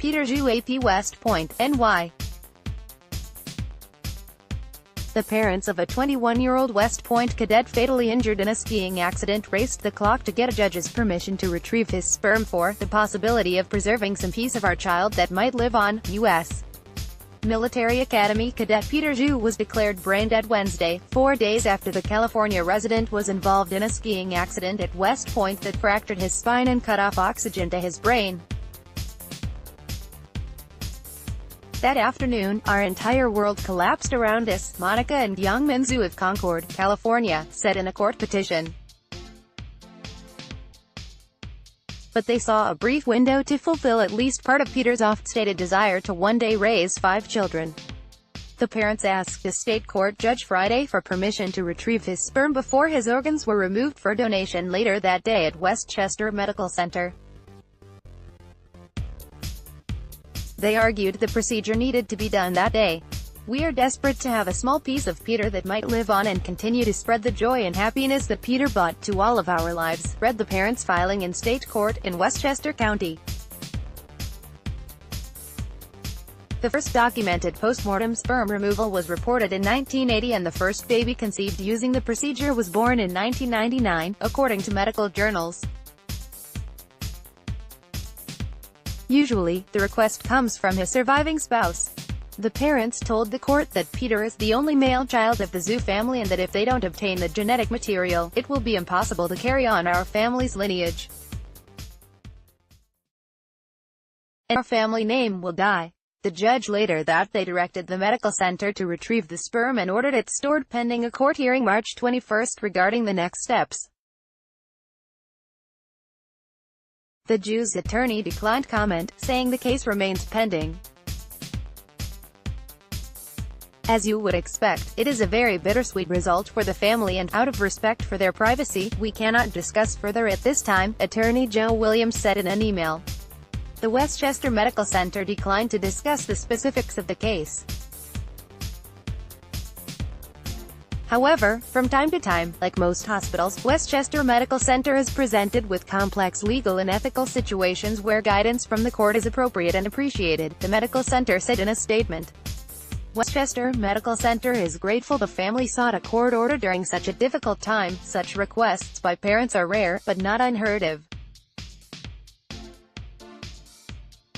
Peter Zhu AP West Point, NY. The parents of a 21-year-old West Point cadet fatally injured in a skiing accident raced the clock to get a judge's permission to retrieve his sperm for the possibility of preserving some piece of our child that might live on. U.S. Military Academy Cadet Peter Zhu was declared brain dead Wednesday, 4 days after the California resident was involved in a skiing accident at West Point that fractured his spine and cut off oxygen to his brain. That afternoon, our entire world collapsed around us, Monica and young Min Zhu of Concord, California, said in a court petition. But they saw a brief window to fulfill at least part of Peter's oft-stated desire to one day raise 5 children. The parents asked a state court judge Friday for permission to retrieve his sperm before his organs were removed for donation later that day at Westchester Medical Center. They argued the procedure needed to be done that day. "We are desperate to have a small piece of Peter that might live on and continue to spread the joy and happiness that Peter brought to all of our lives," read the parents filing in state court in Westchester County. The first documented post-mortem sperm removal was reported in 1980 and the first baby conceived using the procedure was born in 1999, according to medical journals. Usually, the request comes from his surviving spouse. The parents told the court that Peter is the only male child of the Zhu family and that if they don't obtain the genetic material, it will be impossible to carry on our family's lineage. And our family name will die. The judge later that day directed the medical center to retrieve the sperm and ordered it stored pending a court hearing March 21 regarding the next steps. The Zhu's attorney declined comment, saying the case remains pending. "As you would expect, it is a very bittersweet result for the family and, out of respect for their privacy, we cannot discuss further at this time," Attorney Joe Williams said in an email. The Westchester Medical Center declined to discuss the specifics of the case. However, from time to time, like most hospitals, Westchester Medical Center is presented with complex legal and ethical situations where guidance from the court is appropriate and appreciated, the medical center said in a statement. Westchester Medical Center is grateful the family sought a court order during such a difficult time. Such requests by parents are rare, but not unheard of.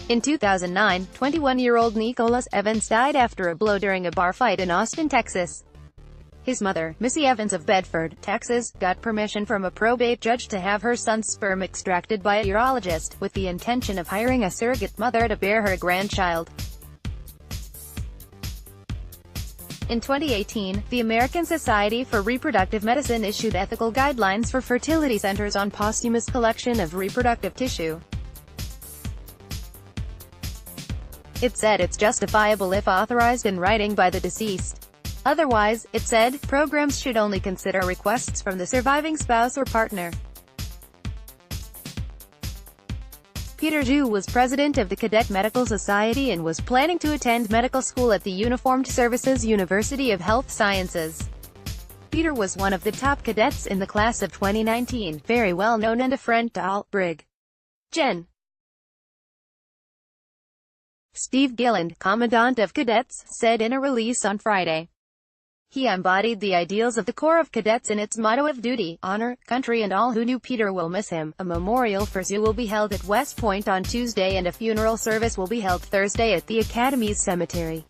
In 2009, 21-year-old Nicholas Evans died after a blow during a bar fight in Austin, Texas. His mother, Missy Evans of Bedford, Texas, got permission from a probate judge to have her son's sperm extracted by a urologist, with the intention of hiring a surrogate mother to bear her grandchild. In 2018, the American Society for Reproductive Medicine issued ethical guidelines for fertility centers on posthumous collection of reproductive tissue. It said it's justifiable if authorized in writing by the deceased. Otherwise, it said, programs should only consider requests from the surviving spouse or partner. Peter Zhu was president of the Cadet Medical Society and was planning to attend medical school at the Uniformed Services University of Health Sciences. Peter was one of the top cadets in the class of 2019, very well known and a friend to all. Brig. Gen. Steve Gilland, Commandant of Cadets, said in a release on Friday. He embodied the ideals of the Corps of Cadets in its motto of duty, honor, country and all who knew Peter will miss him. A memorial for Zhu will be held at West Point on Tuesday and a funeral service will be held Thursday at the Academy's cemetery.